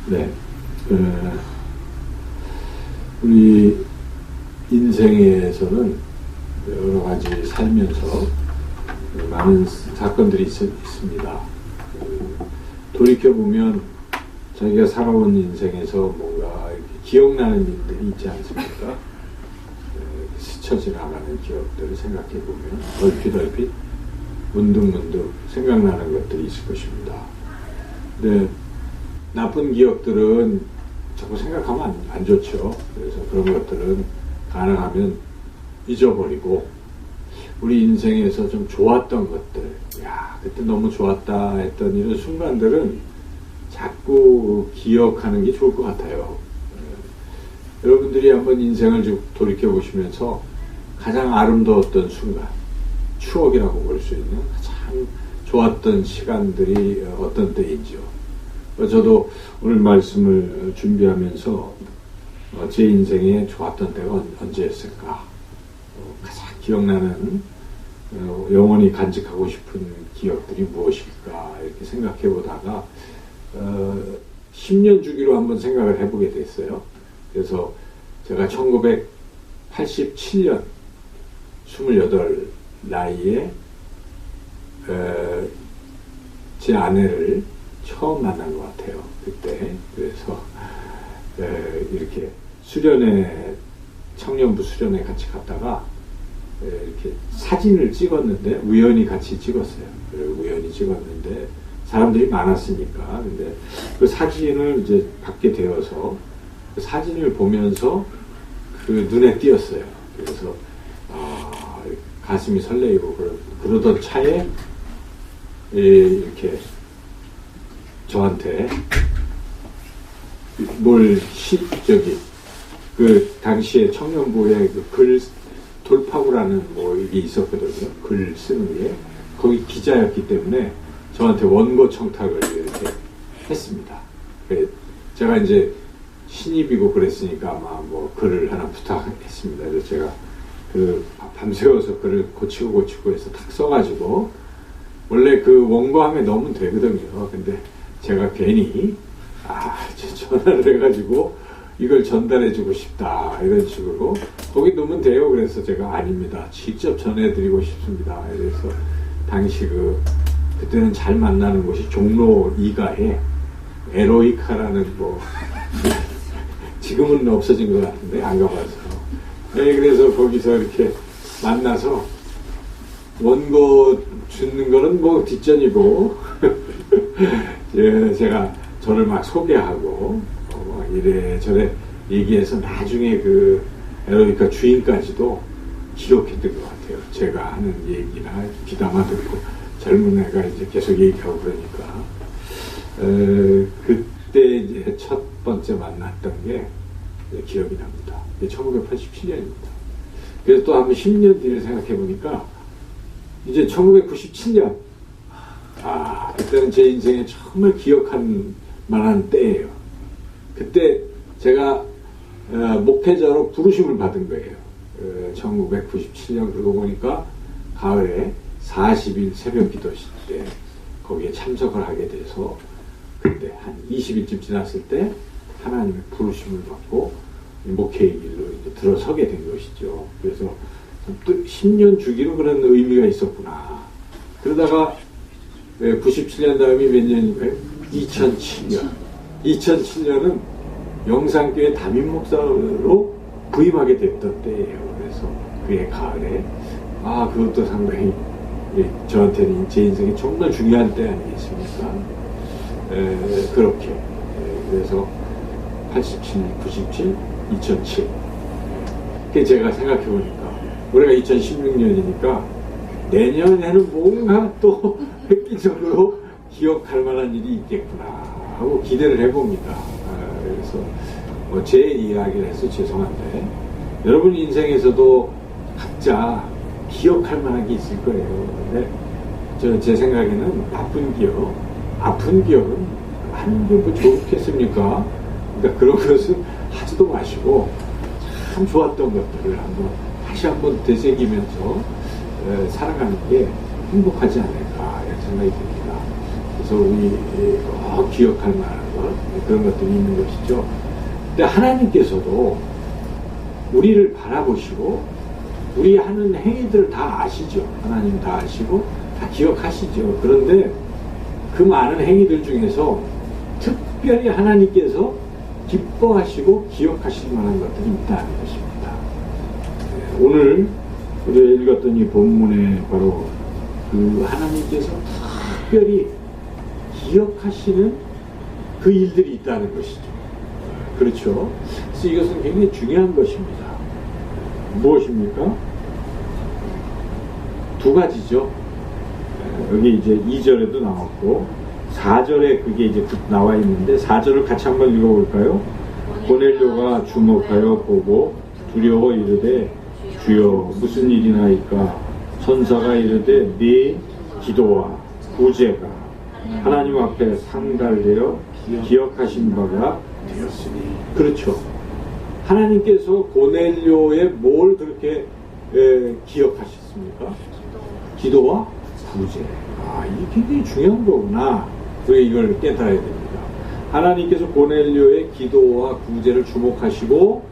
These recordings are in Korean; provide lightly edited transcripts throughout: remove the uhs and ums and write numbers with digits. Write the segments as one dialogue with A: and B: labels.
A: 네. 우리 인생에서는 여러 가지 살면서 많은 사건들이 있습니다. 돌이켜보면 자기가 살아온 인생에서 뭔가 이렇게 기억나는 일들이 있지 않습니까? 스쳐 지나가는 기억들을 생각해보면 얼핏 문득문득 생각나는 것들이 있을 것입니다. 근데 나쁜 기억들은 자꾸 생각하면 안 좋죠. 그래서 그런 것들은 가능하면 잊어버리고 우리 인생에서 좀 좋았던 것들, 야, 그때 너무 좋았다 했던 이런 순간들은 자꾸 기억하는 게 좋을 것 같아요. 여러분들이 한번 인생을 좀 돌이켜 보시면서 가장 아름다웠던 순간, 추억이라고 볼 수 있는 가장 좋았던 시간들이 어떤 때인지요. 저도 오늘 말씀을 준비하면서 제 인생에 좋았던 때가 언제였을까, 가장 기억나는 영원히 간직하고 싶은 기억들이 무엇일까 이렇게 생각해 보다가 10년 주기로 한번 생각을 해보게 됐어요. 그래서 제가 1987년 28 나이에 제 아내를 처음 만난 것 같아요. 그때. 그래서 이렇게 수련회, 청년부 수련회 같이 갔다가 이렇게 사진을 찍었는데 우연히 같이 찍었어요. 그리고 우연히 찍었는데 사람들이 많았으니까. 근데 그 사진을 이제 받게 되어서 그 사진을 보면서 그 눈에 띄었어요. 그래서 가슴이 설레이고 그러던 차에 이렇게 저한테 그 당시에 청년부에 그 글 돌파구라는 뭐 이게 있었거든요. 글 쓰는 게. 거기 기자였기 때문에 저한테 원고 청탁을 이렇게 했습니다. 제가 이제 신입이고 그랬으니까 아마 뭐 글을 하나 부탁했습니다. 그래서 제가 밤새워서 글을 고치고 해서 탁 써가지고 원래 그 원고함에 넣으면 되거든요. 근데 제가 괜히 전화를 해가지고 이걸 전달해주고 싶다 이런 식으로 거기 넣으면 돼요. 그래서 제가 아닙니다. 직접 전해드리고 싶습니다. 그래서 당시 그때는 잘 만나는 곳이 종로 2가에 에로이카라는 지금은 없어진 것 같은데 안 가봐서 그래서 거기서 이렇게 만나서 원고 주는 거는 뭐 뒷전이고 제가 저를 막 소개하고 이래저래 얘기해서 나중에 그 에로이카 주인까지도 기록했던 것 같아요. 제가 하는 얘기나 귀담아 듣고 젊은 애가 이제 계속 얘기하고 그러니까 그때 이제 첫 번째 만났던 게 기억이 납니다. 1987년입니다. 그래서 또 한번 10년 뒤를 생각해 보니까 이제 1997년 그때는 제 인생에 정말 기억할 만한 때예요. 그때 제가 목회자로 부르심을 받은 거예요. 1997년 그러고 보니까 가을에 40일 새벽 기도실 때 거기에 참석을 하게 돼서 그때 한 20일쯤 지났을 때 하나님의 부르심을 받고 목회의 길로 이제 들어서게 된 것이죠. 그래서 또 10년 주기로 그런 의미가 있었구나. 그러다가 97년 다음이 몇 년인가요? 2007년. 2007년은 영산교회 담임 목사로 부임하게 됐던 때예요. 그래서 그해 가을에 그것도 상당히 저한테는 제 인생에 정말 중요한 때 아니겠습니까? 그렇게 그래서 87, 97, 2007 제가 생각해보니까 올해가 2016년이니까 내년에는 뭔가 또 획기적으로 기억할 만한 일이 있겠구나 하고 기대를 해봅니다. 그래서 제 이야기를 해서 죄송한데 여러분 인생에서도 각자 기억할 만한 게 있을 거예요. 근데 제 생각에는 나쁜 기억, 아픈 기억은 하는 게 뭐 좋겠습니까? 그러니까 그런 것은 하지도 마시고 참 좋았던 것들을 다시 한번 되새기면서 살아가는 게 행복하지 않을까 이런 생각이 듭니다. 그래서 우리 꼭 기억할 만한 것, 그런 것들이 있는 것이죠. 근데 하나님께서도 우리를 바라보시고 우리 하는 행위들을 다 아시죠. 하나님 다 아시고 다 기억하시죠. 그런데 그 많은 행위들 중에서 특별히 하나님께서 기뻐하시고 기억하실 만한 것들이 있다는 것입니다. 오늘 우리가 읽었던 이 본문에 바로 그 하나님께서 특별히 기억하시는 그 일들이 있다는 것이죠. 그렇죠. 그래서 이것은 굉장히 중요한 것입니다. 무엇입니까? 두 가지죠. 여기 이제 2절에도 나왔고 4절에 그게 이제 나와 있는데 4절을 같이 한번 읽어볼까요? 고넬료가 주목하여 보고 두려워 이르되 주여 무슨 일이나이까. 천사가 이르되 네 기도와 구제가 하나님 앞에 상달되어 기억하신 바가 되었으니. 그렇죠. 하나님께서 고넬료의 뭘 그렇게 기억하셨습니까? 기도와 구제. 이게 굉장히 중요한 거구나. 우리가 이걸 깨달아야 됩니다. 하나님께서 고넬료의 기도와 구제를 주목하시고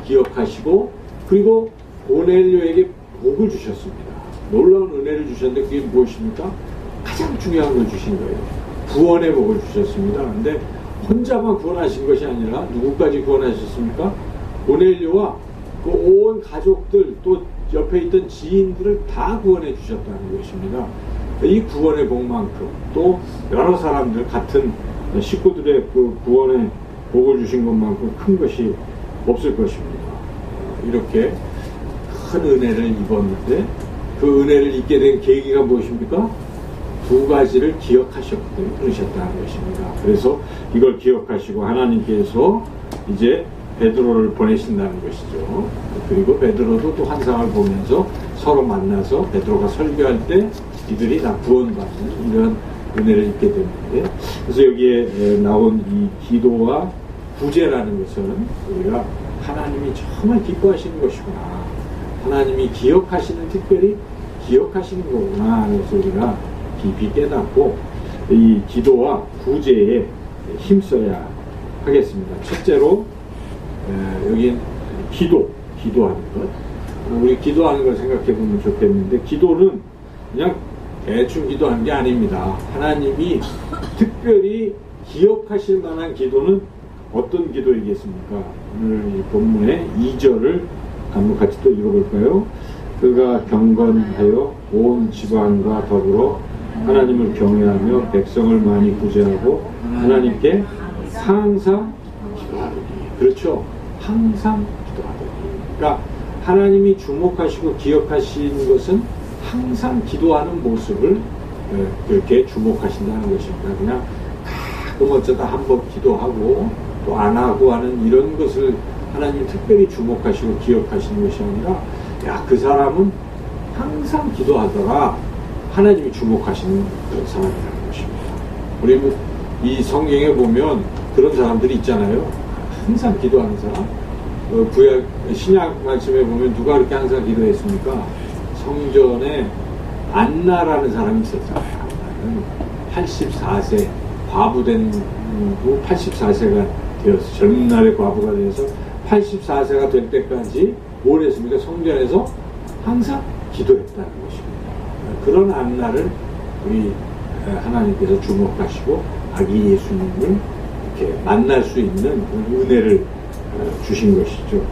A: 기억하시고 그리고 고넬료에게 복을 주셨습니다. 놀라운 은혜를 주셨는데 그게 무엇입니까? 가장 중요한 걸 주신 거예요. 구원의 복을 주셨습니다. 근데 혼자만 구원하신 것이 아니라 누구까지 구원하셨습니까? 고넬료와 그 온 가족들 또 옆에 있던 지인들을 다 구원해 주셨다는 것입니다. 이 구원의 복만큼 또 여러 사람들 같은 식구들의 그 구원의 복을 주신 것만큼 큰 것이 없을 것입니다. 이렇게 큰 은혜를 입었는데 그 은혜를 입게 된 계기가 무엇입니까? 두 가지를 기억하셨기 때문에 그러셨다는 것입니다. 그래서 이걸 기억하시고 하나님께서 이제 베드로를 보내신다는 것이죠. 그리고 베드로도 또 환상을 보면서 서로 만나서 베드로가 설교할 때 이들이 다 구원받는 이런 은혜를 입게 되는데, 그래서 여기에 나온 이 기도와 구제라는 것은 우리가 하나님이 정말 기뻐하시는 것이구나, 하나님이 기억하시는, 특별히 기억하시는 거구나. 그래서 우리가 깊이 깨닫고 이 기도와 구제에 힘써야 하겠습니다. 첫째로 여기 기도하는 것. 우리 기도하는 걸 생각해 보면 좋겠는데, 기도는 그냥 대충 기도하는 게 아닙니다. 하나님이 특별히 기억하실 만한 기도는 어떤 기도이겠습니까? 오늘 이 본문의 2절을 한번 같이 또 읽어볼까요? 그가 경건하여 온 지방과 더불어 하나님을 경외하며 백성을 많이 구제하고 하나님께 항상 기도하더니. 그렇죠. 항상 기도하더니. 그러니까 하나님이 주목하시고 기억하시는 것은 항상 기도하는 모습을 그렇게 주목하신다는 것입니다. 그냥 가끔 어쩌다 한번 기도하고 또 안 하고 하는 이런 것을 하나님이 특별히 주목하시고 기억하시는 것이 아니라, 야, 그 사람은 항상 기도하다가 하나님이 주목하시는 그런 사람이라는 것입니다. 우리 이 성경에 보면 그런 사람들이 있잖아요. 항상 기도하는 사람. 구약 신약 말씀에 보면 누가 그렇게 항상 기도했습니까? 성전에 안나라는 사람이 있었잖아요. 안나는 84세 과부된 후 84세가 되어서, 젊은 날에 과부가 되어서 84세가 될 때까지 뭘 했습니까? 성전에서 항상 기도했다는 것입니다. 그런 안나를 우리 하나님께서 주목하시고 아기 예수님을 이렇게 만날 수 있는 은혜를 주신 것이죠.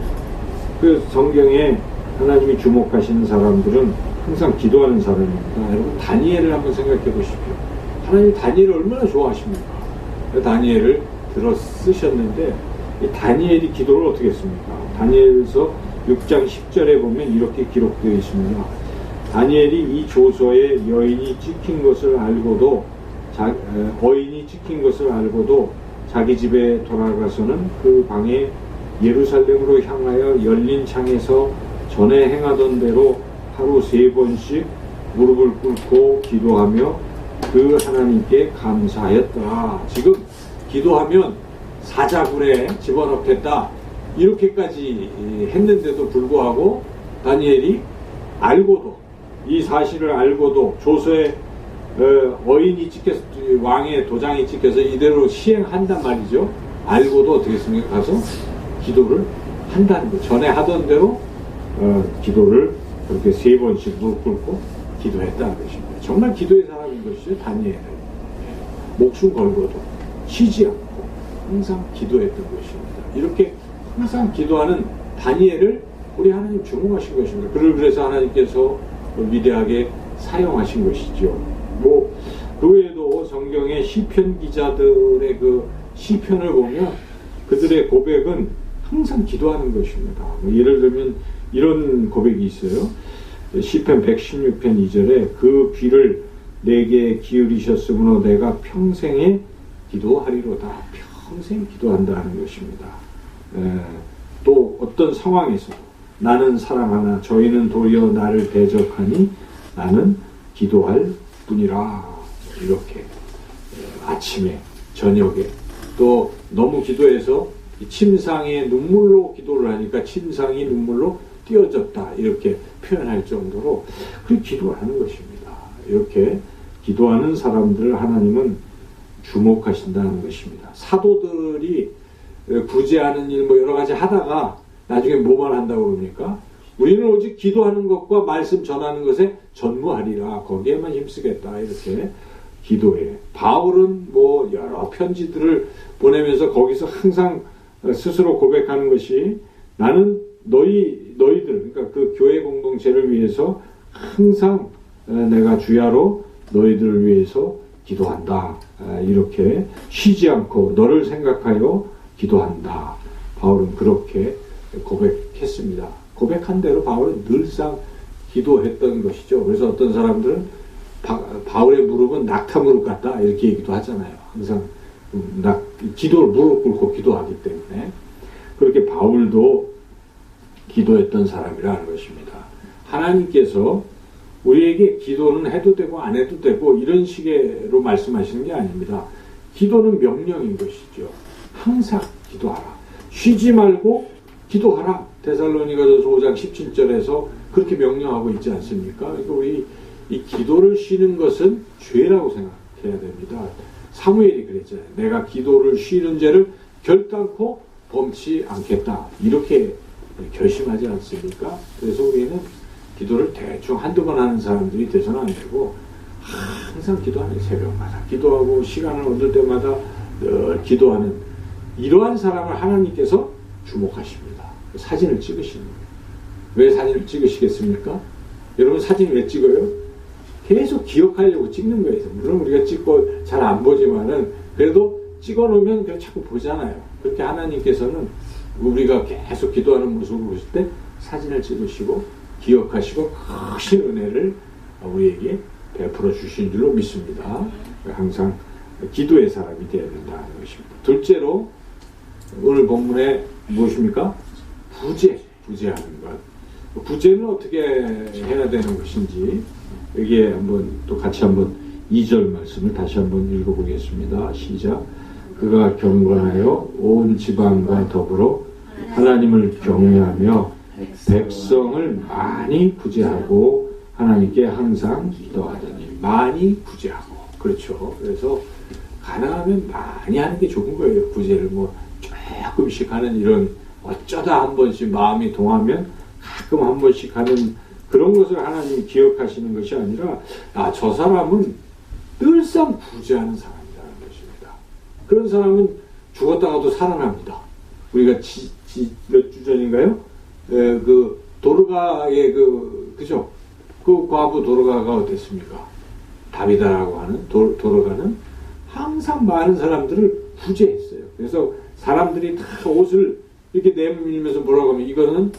A: 그 성경에 하나님이 주목하시는 사람들은 항상 기도하는 사람입니다. 여러분, 다니엘을 한번 생각해 보십시오. 하나님 다니엘을 얼마나 좋아하십니까? 다니엘을 들어 쓰셨는데, 이 다니엘이 기도를 어떻게 했습니까? 다니엘서 6장 10절에 보면 이렇게 기록되어 있습니다. 다니엘이 이 조서에 어인이 찍힌 것을 알고도 자기 집에 돌아가서는 그 방에 예루살렘으로 향하여 열린 창에서 전에 행하던 대로 하루 3번씩 무릎을 꿇고 기도하며 그 하나님께 감사하였더라. 지금 기도하면 사자굴에 집어넣겠다, 이렇게까지 했는데도 불구하고 다니엘이 알고도, 이 사실을 알고도, 조서에 어인이 찍혀서 왕의 도장이 찍혀서 이대로 시행한단 말이죠. 알고도 어떻게 했습니까? 가서 기도를 한다는 거. 전에 하던 대로 기도를 그렇게 3번씩 무릎 꿇고 기도했다는 것입니다. 정말 기도의 사람인 것이죠. 다니엘은 목숨 걸고도 쉬지 않고 항상 기도했던 것입니다. 이렇게 항상 기도하는 다니엘을 우리 하나님 주목하신 것입니다. 그를 그래서 하나님께서 위대하게 사용하신 것이죠. 그 외에도 성경의 시편 기자들의 그 시편을 보면 그들의 고백은 항상 기도하는 것입니다. 예를 들면 이런 고백이 있어요. 시편 116편 2절에 그 귀를 내게 기울이셨으므로 내가 평생에 기도하리로다. 평생 기도한다는 것입니다. 또 어떤 상황에서 나는 사랑하나 저희는 도리어 나를 대적하니 나는 기도할 뿐이라. 이렇게 아침에 저녁에 또 너무 기도해서 침상에 눈물로 기도를 하니까 침상이 눈물로 띄어졌다 이렇게 표현할 정도로 그렇게 기도를 하는 것입니다. 이렇게 기도하는 사람들을 하나님은 주목하신다는 것입니다. 사도들이 구제하는 일 여러 가지 하다가 나중에 뭐만 한다고 그럽니까? 우리는 오직 기도하는 것과 말씀 전하는 것에 전무하리라. 거기에만 힘쓰겠다. 이렇게 기도해. 바울은 여러 편지들을 보내면서 거기서 항상 스스로 고백하는 것이 나는 너희들, 그러니까 그 교회 공동체를 위해서 항상 내가 주야로 너희들을 위해서 기도한다. 이렇게 쉬지 않고 너를 생각하여 기도한다. 바울은 그렇게 고백했습니다. 고백한 대로 바울은 늘상 기도했던 것이죠. 그래서 어떤 사람들은 바울의 무릎은 낙타 무릎 같다 이렇게 얘기도 하잖아요. 항상 기도를 무릎 꿇고 기도하기 때문에 그렇게 바울도 기도했던 사람이라는 것입니다. 하나님께서 우리에게 기도는 해도 되고 안 해도 되고 이런 식으로 말씀하시는 게 아닙니다. 기도는 명령인 것이죠. 항상 기도하라. 쉬지 말고 기도하라. 데살로니가전서 5장 17절에서 그렇게 명령하고 있지 않습니까? 그러니까 우리 이 기도를 쉬는 것은 죄라고 생각해야 됩니다. 사무엘이 그랬잖아요. 내가 기도를 쉬는 죄를 결단코 범치 않겠다. 이렇게 결심하지 않습니까? 그래서 우리는 기도를 대충 한두 번 하는 사람들이 돼서는 안 되고 항상 기도하는 새벽마다 기도하고 시간을 얻을 때마다 기도하는 이러한 사람을 하나님께서 주목하십니다. 사진을 찍으시는 거예요. 왜 사진을 찍으시겠습니까? 여러분 사진 왜 찍어요? 계속 기억하려고 찍는 거예요. 물론 우리가 찍고 잘 안 보지만은 그래도 찍어 놓으면 그냥 자꾸 보잖아요. 그렇게 하나님께서는 우리가 계속 기도하는 모습을 보실 때 사진을 찍으시고 기억하시고 크신 은혜를 우리에게 베풀어 주신 줄로 믿습니다. 항상 기도의 사람이 되어야 된다는 것입니다. 둘째로 오늘 본문에 무엇입니까? 부재하는 것. 부재는 어떻게 해야 되는 것인지 여기에 같이 한번 2절 말씀을 다시 한번 읽어보겠습니다. 시작. 그가 경건하여 온 지방과 더불어 하나님을 경외하며 백성을 많이 구제하고 하나님께 항상 기도하더니 많이 구제하고 그렇죠. 그래서 가능하면 많이 하는 게 좋은 거예요. 구제를 조금씩 하는 이런 어쩌다 한 번씩 마음이 동하면 가끔 한 번씩 하는 그런 것을 하나님이 기억하시는 것이 아니라 저 사람은 늘상 구제하는 사람이라는 것입니다. 그런 사람은 죽었다가도 살아납니다. 우리가 몇 주 전인가요? 그 도르가의 그죠? 그 과부 도르가가 어땠습니까? 다비다라고 하는 도르가는 항상 많은 사람들을 구제했어요. 그래서 사람들이 다 옷을 이렇게 내밀면서 뭐라고 하면 이거는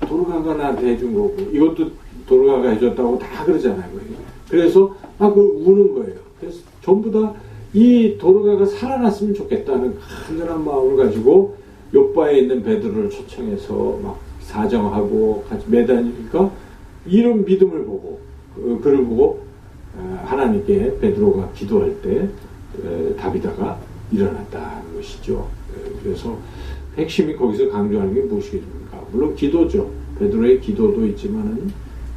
A: 도르가가 나한테 해준 거고 이것도 도르가가 해줬다고 다 그러잖아요. 그래서 우는 거예요. 그래서 전부 다 이 도르가가 살아났으면 좋겠다는 간절한 마음을 가지고 요바에 있는 베드로를 초청해서 막 사정하고 같이 매다니니까 이런 믿음을 보고 그를 보고 하나님께 베드로가 기도할 때 다비다가 일어났다는 것이죠. 그래서 핵심이 거기서 강조하는 게 무엇이겠습니까? 물론 기도죠. 베드로의 기도도 있지만은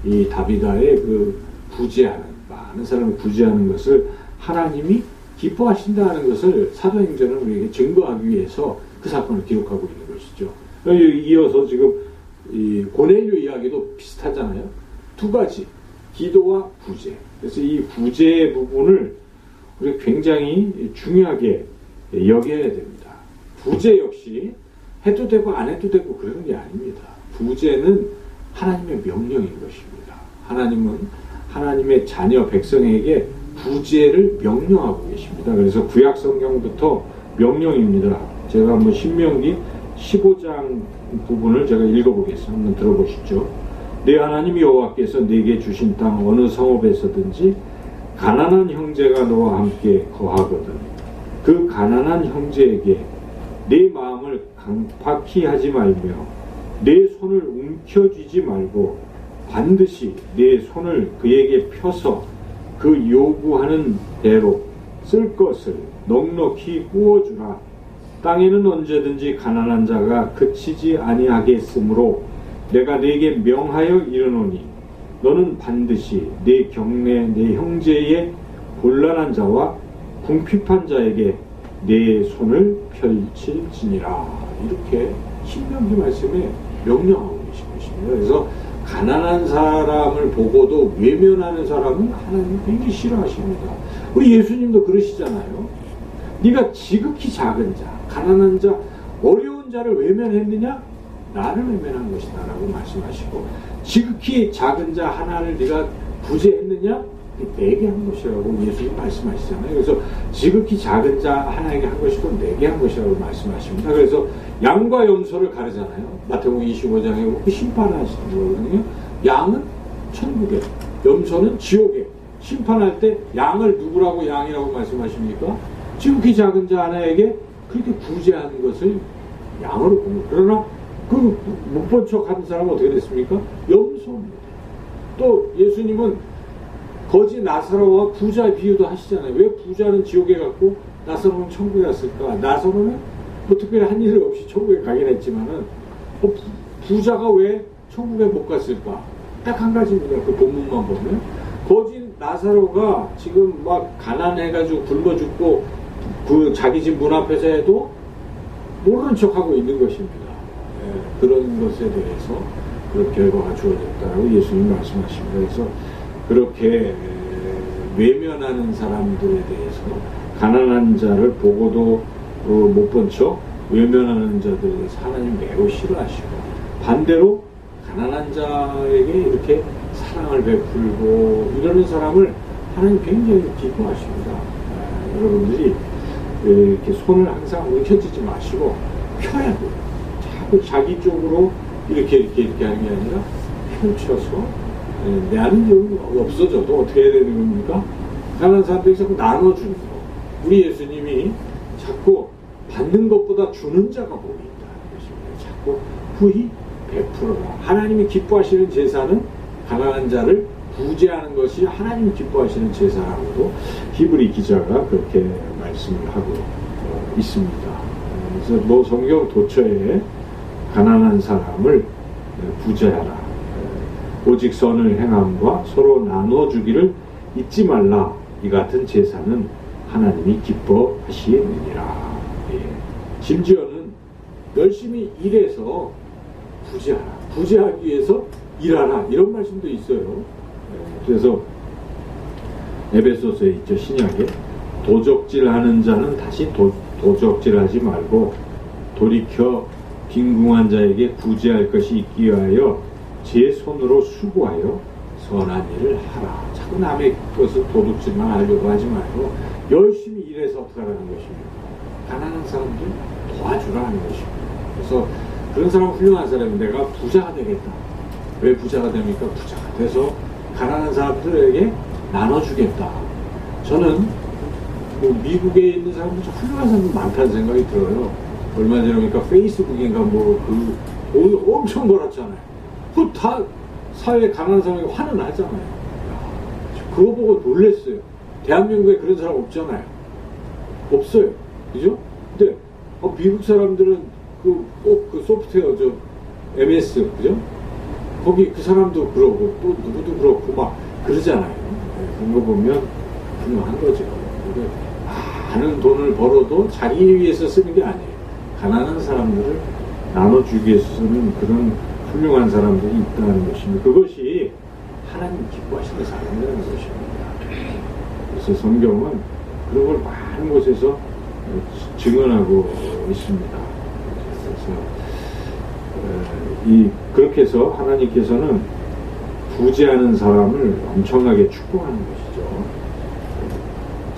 A: 이 다비다의 그 구제하는 많은 사람을 구제하는 것을 하나님이 기뻐하신다는 것을 사도행전은 우리에게 증거하기 위해서 그 사건을 기록하고 있는 것이죠. 이어서 지금 이 고넬료 이야기도 비슷하잖아요. 두 가지, 기도와 구제. 그래서 이 구제 부분을 우리가 굉장히 중요하게 여겨야 됩니다. 구제 역시 해도 되고 안 해도 되고 그런 게 아닙니다. 구제는 하나님의 명령인 것입니다. 하나님은 하나님의 자녀 백성에게 구제를 명령하고 계십니다. 그래서 구약 성경부터 명령입니다. 제가 한번 신명기 15장 부분을 제가 읽어보겠습니다. 한번 들어보시죠. 내 하나님 여호와께서 내게 주신 땅 어느 성읍에서든지 가난한 형제가 너와 함께 거하거든 그 가난한 형제에게 내 마음을 강팍히 하지 말며 내 손을 움켜쥐지 말고 반드시 내 손을 그에게 펴서 그 요구하는 대로 쓸 것을 넉넉히 부어주라. 땅에는 언제든지 가난한 자가 그치지 아니하겠으므로 내가 네게 명하여 이르노니 너는 반드시 내 경내 내 형제의 곤란한 자와 궁핍한 자에게 내 손을 펼칠지니라. 이렇게 신명기 말씀에 명령하고 계신 것입니다. 그래서 가난한 사람을 보고도 외면하는 사람은 하나님 굉장히 싫어하십니다. 우리 예수님도 그러시잖아요. 네가 지극히 작은 자, 가난한 자, 어려운 자를 외면했느냐? 나를 외면한 것이다 라고 말씀하시고, 지극히 작은 자 하나를 네가 구제했느냐? 내게 한 것이라고 예수님 말씀하시잖아요. 그래서 지극히 작은 자 하나에게 한 것이고 내게 한 것이라고 말씀하십니다. 그래서 양과 염소를 가르잖아요. 마태복음 25장에 보면 심판하시는 거거든요. 양은 천국에, 염소는 지옥에. 심판할 때 양을 누구라고 양이라고 말씀하십니까? 지극히 작은 자 하나에게 그렇게 구제하는 것을 양으로 봅니다. 그러나 그 못 본 척 하는 사람은 어떻게 됐습니까? 염소입니다. 또 예수님은 거지 나사로와 부자의 비유도 하시잖아요. 왜 부자는 지옥에 갔고 나사로는 천국에 갔을까? 나사로는 뭐 특별히 한 일 없이 천국에 가긴 했지만은 부자가 왜 천국에 못 갔을까? 딱 한 가지입니다. 그 본문만 보면 거지 나사로가 지금 막 가난해가지고 굶어 죽고 그 자기 집 문 앞에서 해도 모르는 척하고 있는 것입니다. 그런 것에 대해서 그런 결과가 주어졌다고 예수님 말씀하십니다. 그래서 그렇게 외면하는 사람들에 대해서 가난한 자를 보고도 못 본 척 외면하는 자들에 대해서 하나님 매우 싫어하시고, 반대로 가난한 자에게 이렇게 사랑을 베풀고 이러는 사람을 하나님 굉장히 기뻐하십니다. 여러분들이 이렇게 손을 항상 움켜쥐지 마시고 펴야 돼요. 자꾸 자기 쪽으로 이렇게 하는 게 아니라 펼쳐서, 내 아는 적이 없어져도 어떻게 해야 되는 겁니까? 가난한 사람들이 자꾸 나눠주는 거. 우리 예수님이 자꾸 받는 것보다 주는 자가 복이 있다는 것입니다. 자꾸 후히 베풀어라. 하나님이 기뻐하시는 제사는 가난한 자를 구제하는 것이 하나님이 기뻐하시는 제사라고도 히브리 기자가 그렇게 말씀을 하고 있습니다. 그래서 뭐 성경 도처에 가난한 사람을 구제하라. 오직 선을 행함과 서로 나눠주기를 잊지 말라. 이 같은 제사는 하나님이 기뻐하시느니라. 심지어는 열심히 일해서 구제하라. 구제하기 위해서 일하라. 이런 말씀도 있어요. 그래서 에베소서에 있죠. 신약에 도적질하는 자는 다시 도적질하지 말고 돌이켜 빈궁한 자에게 구제할 것이 있기 위하여 제 손으로 수고하여 선한 일을 하라. 자꾸 남의 것을 도둑질만 하려고 하지 말고 열심히 일해서 어떻게 하라는 것입니까? 가난한 사람들 도와주라는 것입니다. 그래서 그런 사람은 훌륭한 사람인데 내가 부자가 되겠다. 왜 부자가 됩니까? 부자가 돼서 가난한 사람들에게 나눠주겠다. 저는 뭐 미국에 있는 사람들 훌륭한 사람들 많다는 생각이 들어요. 얼마 전에 보니까 페이스북인가 돈 엄청 벌었잖아요. 그 다 사회에 가난한 사람이 화는 나잖아요. 그거 보고 놀랬어요. 대한민국에 그런 사람 없잖아요. 없어요. 그죠? 근데 미국 사람들은 그 소프트웨어 MS 그죠? 거기 그 사람도 그러고 또 누구도 그렇고 막 그러잖아요. 그런 거 보면 훌륭한 거죠. 많은 돈을 벌어도 자기 위해서 쓰는 게 아니에요. 가난한 사람들을 나눠주기 위해서 쓰는 그런 훌륭한 사람들이 있다는 것입니다. 그것이 하나님 기뻐하시는 사람이라는 것입니다. 그래서 성경은 그런 걸 많은 곳에서 증언하고 있습니다. 그래서 그렇게 해서 하나님께서는 부재하는 사람을 엄청나게 축복하는 것이죠.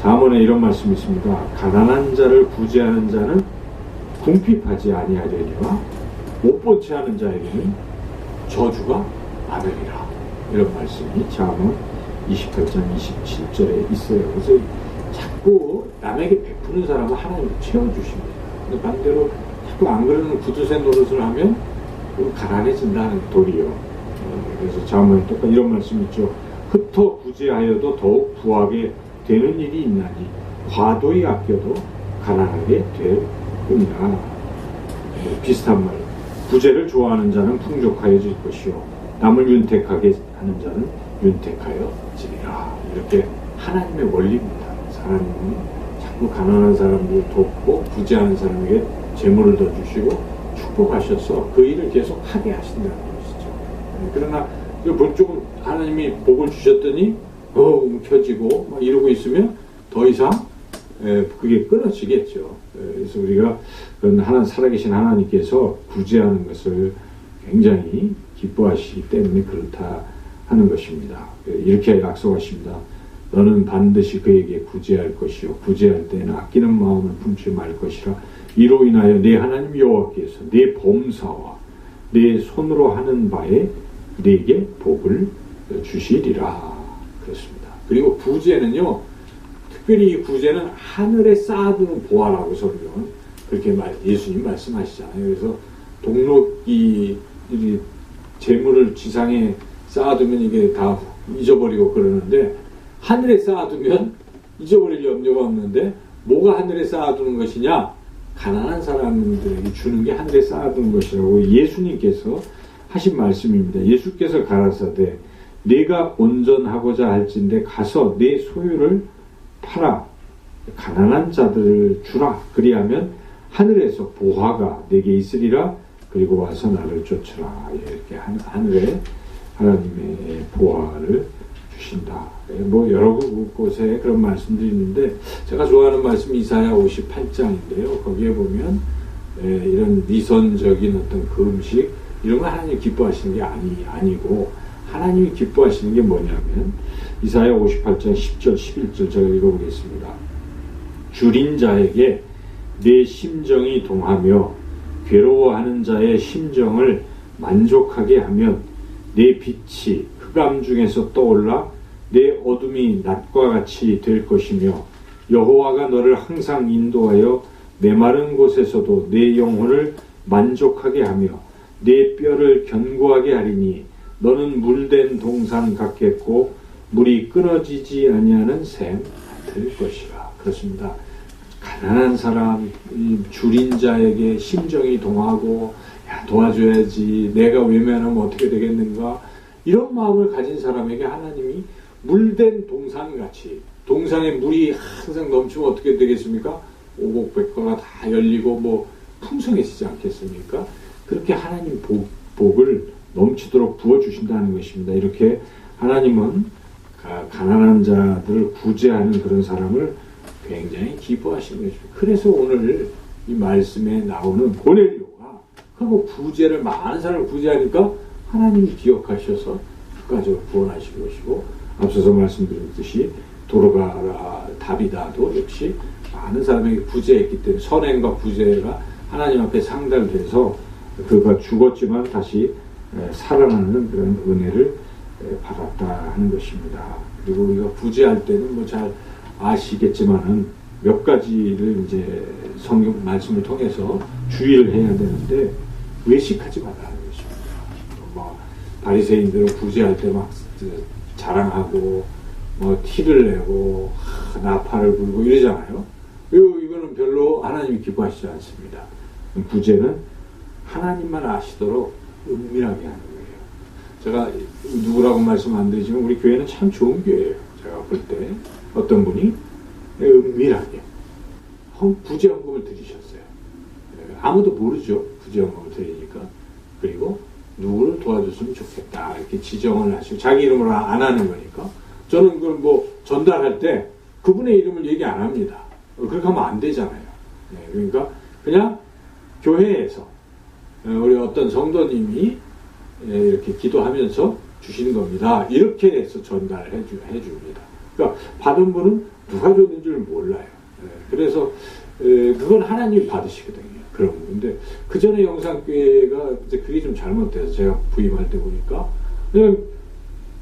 A: 잠언에 이런 말씀이 있습니다. 가난한 자를 부재하는 자는 궁핍하지 아니하려니와 못 본 채 하는 자에게는 저주가 많으리라. 이런 말씀이 잠언 28장 27절에 있어요. 그래서 자꾸 남에게 베푸는 사람은 하나님이 채워주십니다. 근데 반대로 자꾸 안 그러는 구두쇠 노릇을 하면 가난해진다는 도리요. 그래서 잠언에 똑같이 이런 말씀이 있죠. 흩어 부재하여도 더욱 부하게 되는 일이 있나니 과도히 아껴도 가난하게 될 뿐이라. 비슷한 말. 부재를 좋아하는 자는 풍족하여질 것이요 남을 윤택하게 하는 자는 윤택하여지리라. 이렇게 하나님의 원리입니다. 하나님은 자꾸 가난한 사람들을 돕고 부재하는 사람에게 재물을 더 주시고 축복하셔서 그 일을 계속 하게 하신다는 것이죠. 그러나 조금 하나님이 복을 주셨더니 움켜쥐고 막 이러고 있으면 더 이상 그게 끊어지겠죠. 그래서 우리가 살아계신 하나님께서 구제하는 것을 굉장히 기뻐하시기 때문에 그렇다 하는 것입니다. 이렇게 약속하십니다. 너는 반드시 그에게 구제할 것이요 구제할 때는 아끼는 마음을 품지 말 것이라. 이로 인하여 내 하나님 여호와께서 내 범사와 내 손으로 하는 바에 내게 복을 주시리라. 그렇습니다. 그리고 구제는요, 특별히 이 구제는 하늘에 쌓아두는 보화라고 성경 그렇게 예수님 말씀하시잖아요. 그래서 동록이 재물을 지상에 쌓아두면 이게 다 잊어버리고 그러는데 하늘에 쌓아두면 잊어버릴 염려가 없는데 뭐가 하늘에 쌓아두는 것이냐? 가난한 사람들에게 주는 게 하늘에 쌓아두는 것이라고 예수님께서 하신 말씀입니다. 예수께서 가라사대 내가 온전하고자 할진대 가서 내 소유를 팔아 가난한 자들을 주라. 그리하면 하늘에서 보화가 내게 있으리라. 그리고 와서 나를 쫓으라. 이렇게 하늘에 하나님의 보화를 주신다. 뭐 여러 곳에 그런 말씀들이 있는데 제가 좋아하는 말씀이 이사야 58장인데요. 거기에 보면 이런 위선적인 어떤 금식 이런 거 하나님 기뻐하시는 게 아니고 하나님이 기뻐하시는 게 뭐냐면 이사야 58장 10절 11절 제가 읽어보겠습니다. 줄인 자에게 내 심정이 동하며 괴로워하는 자의 심정을 만족하게 하면 내 빛이 흑암 중에서 떠올라 내 어둠이 낮과 같이 될 것이며 여호와가 너를 항상 인도하여 메마른 곳에서도 내 영혼을 만족하게 하며 내 뼈를 견고하게 하리니 너는 물된 동산 같겠고 물이 끊어지지 아니하는 샘 같을 것이라. 그렇습니다. 가난한 사람, 줄인 자에게 심정이 동하고 야, 도와줘야지 내가 외면하면 어떻게 되겠는가 이런 마음을 가진 사람에게 하나님이 물된 동산같이 동산에 물이 항상 넘치면 어떻게 되겠습니까? 오곡백과가 다 열리고 뭐 풍성해지지 않겠습니까? 그렇게 하나님 복을 넘치도록 부어주신다는 것입니다. 이렇게 하나님은 가난한 자들을 구제하는 그런 사람을 굉장히 기뻐하시는 것입니다. 그래서 오늘 이 말씀에 나오는 고넬료가 그리고 구제를 많은 사람을 구제하니까 하나님이 기억하셔서 국가적으로 구원하실 것이고 앞서서 말씀드렸듯이 도로가 다비다도 역시 많은 사람에게 구제했기 때문에 선행과 구제가 하나님 앞에 상달돼서 그가 죽었지만 다시 살아나는 그런 은혜를 받았다 하는 것입니다. 그리고 우리가 구제할 때는 뭐 잘 아시겠지만은 몇 가지를 이제 성경 말씀을 통해서 주의를 해야 되는데 외식하지 말라는 것입니다. 뭐 바리새인들은 구제할 때 막 자랑하고 뭐 티를 내고 나팔을 불고 이러잖아요. 이거는 별로 하나님이 기뻐하시지 않습니다. 구제는 하나님만 아시도록 은밀하게 하는 거예요. 제가 누구라고 말씀 안 드리지만 우리 교회는 참 좋은 교회예요. 제가 볼 때 어떤 분이 은밀하게 부재헌금을 드리셨어요. 아무도 모르죠. 부재헌금을 드리니까. 그리고 누구를 도와줬으면 좋겠다 이렇게 지정을 하시고 자기 이름으로 안 하는 거니까 저는 그걸 뭐 전달할 때 그분의 이름을 얘기 안 합니다. 그렇게 하면 안 되잖아요. 네, 그러니까 그냥 교회에서 우리 어떤 성도님이 이렇게 기도하면서 주시는 겁니다. 이렇게 해서 전달해 줍니다. 그러니까 받은 분은 누가 줬는지를 몰라요. 그래서 그건 하나님이 받으시거든요. 그런 거. 근데 그 전에 영상교회가 이제 그게 좀 잘못돼서 제가 부임할 때 보니까 그냥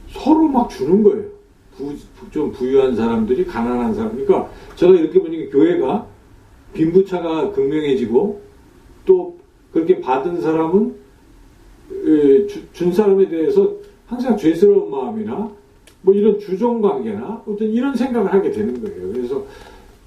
A: 서로 막 주는 거예요. 좀 부유한 사람들이 가난한 사람. 그러니까 제가 이렇게 보니까 교회가 빈부차가 극명해지고 또 그렇게 받은 사람은 준 사람에 대해서 항상 죄스러운 마음이나 뭐 이런 주종관계나 어떤 이런 생각을 하게 되는 거예요. 그래서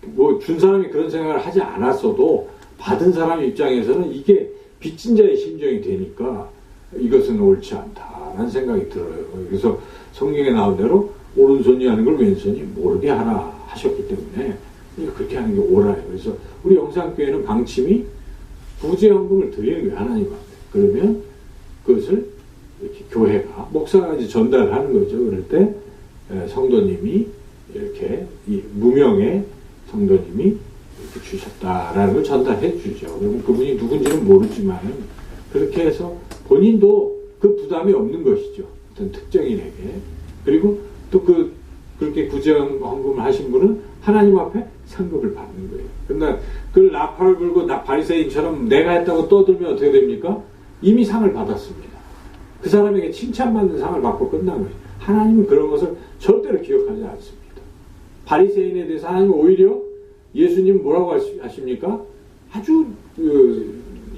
A: 뭐 준 사람이 그런 생각을 하지 않았어도 받은 사람 입장에서는 이게 빚진 자의 심정이 되니까 이것은 옳지 않다라는 생각이 들어요. 그래서 성경에 나온 대로 오른손이 하는 걸 왼손이 모르게 하라 하셨기 때문에 그렇게 하는 게 옳아요. 그래서 우리 영상교회는 방침이 부재헌금을 드리는 거예요. 하나님 앞에. 그러면 그것을 이렇게 교회가 목사가 이제 전달하는 거죠. 그럴 때 성도님이 이렇게 이 무명의 성도님이 이렇게 주셨다라는 걸 전달해 주죠. 그러면 그분이 누군지는 모르지만은 그렇게 해서 본인도 그 부담이 없는 것이죠. 어떤 특정인에게. 그리고 또 그렇게 구제헌금을 하신 분은 하나님 앞에 상급을 받는 거예요. 그러나 그걸 나팔을 불고 바리새인처럼 내가 했다고 떠들면 어떻게 됩니까? 이미 상을 받았습니다. 그 사람에게 칭찬받는 상을 받고 끝난 거예요. 하나님은 그런 것을 절대로 기억하지 않습니다. 바리새인에 대해서 하나님은 오히려 예수님 뭐라고 하십니까? 아주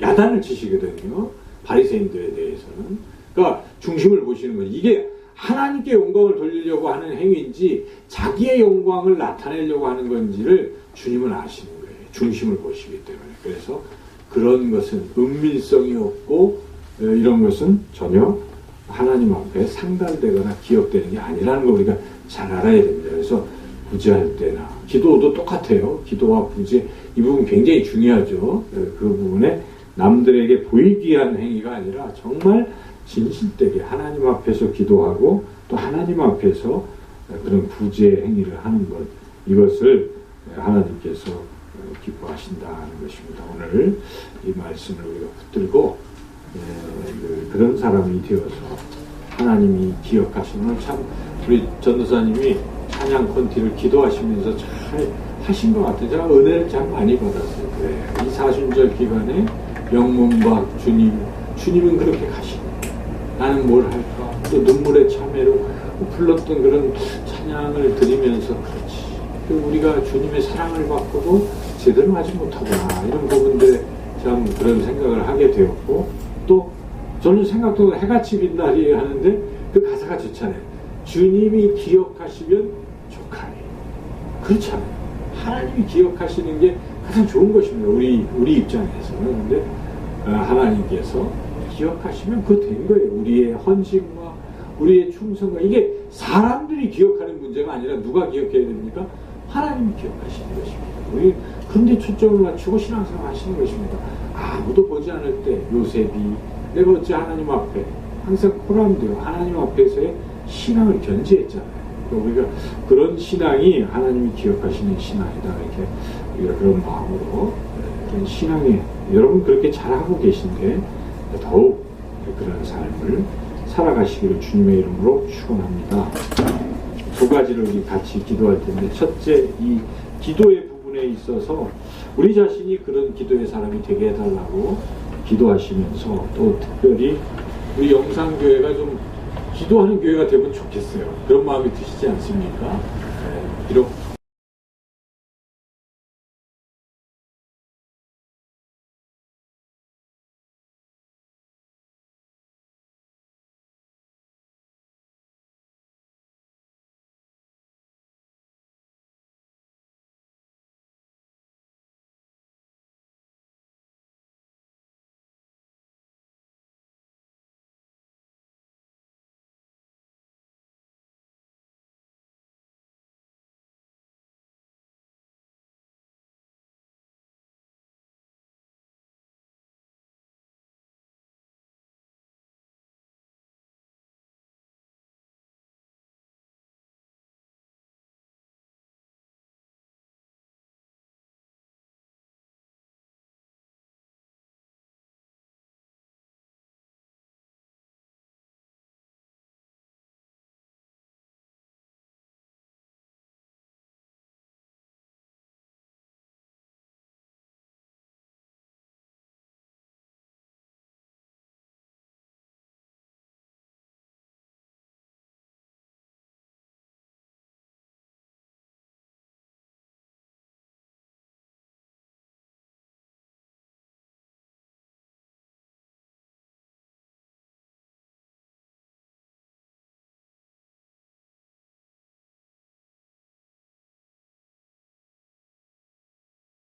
A: 야단을 치시거든요. 바리새인들에 대해서는. 그러니까 중심을 보시는 거예요. 이게 하나님께 영광을 돌리려고 하는 행위인지 자기의 영광을 나타내려고 하는 건지를 주님은 아시는 거예요. 중심을 보시기 때문에. 그래서 그런 것은 은밀성이 없고 이런 것은 전혀 하나님 앞에 상달되거나 기억되는 게 아니라는 걸 우리가 잘 알아야 됩니다. 그래서 부재할 때나 기도도 똑같아요. 기도와 부재 이 부분 굉장히 중요하죠. 그 부분에 남들에게 보이기 위한 행위가 아니라 정말 진실되게 하나님 앞에서 기도하고 또 하나님 앞에서 그런 부재 행위를 하는 것 이것을 하나님께서 기뻐하신다는 것입니다. 오늘 이 말씀을 우리가 붙들고 그런 사람이 되어서 하나님이 기억하시는 참 우리 전도사님이 찬양 콘티를 기도하시면서 잘 하신 것 같아요. 제가 은혜를 참 많이 받았어요. 그래. 이 사순절 기간에 영문과 주님은 그렇게 가시네. 나는 뭘 할까? 또 눈물의 참회로 불렀던 그런 찬양을 드리면서 그렇지. 우리가 주님의 사랑을 받고도 제대로 하지 못하구나. 이런 부분들에 참 그런 생각을 하게 되었고 또 저는 생각도 해같이 빛나리 하는데 그 가사가 좋잖아요. 주님이 기억하시면 좋가니. 그렇잖아요. 하나님이 기억하시는 게 가장 좋은 것입니다. 우리 입장에서는. 근데 하나님께서 기억하시면 그거 된 거예요. 우리의 헌신과 우리의 충성과 이게 사람들이 기억하는 문제가 아니라 누가 기억해야 됩니까? 하나님이 기억하시는 것입니다. 우리 그런데 초점을 맞추고 신앙생활 하시는 것입니다. 아무도 보지 않을 때 요셉이 내가 어찌 하나님 앞에 항상 포함되어 하나님 앞에서의 신앙을 견지했잖아요. 우리가 그런 신앙이 하나님이 기억하시는 신앙이다. 이렇게 우리가 그런 마음으로 그런 신앙에 여러분 그렇게 잘하고 계신데 더욱 그런 삶을 살아가시기를 주님의 이름으로 축원합니다. 두 가지를 우리 같이 기도할 텐데 첫째 이 기도의 부분에 있어서 우리 자신이 그런 기도의 사람이 되게 해달라고 기도하시면서 또 특별히 우리 영상교회가 좀 기도하는 교회가 되면 좋겠어요. 그런 마음이 드시지 않습니까? 비록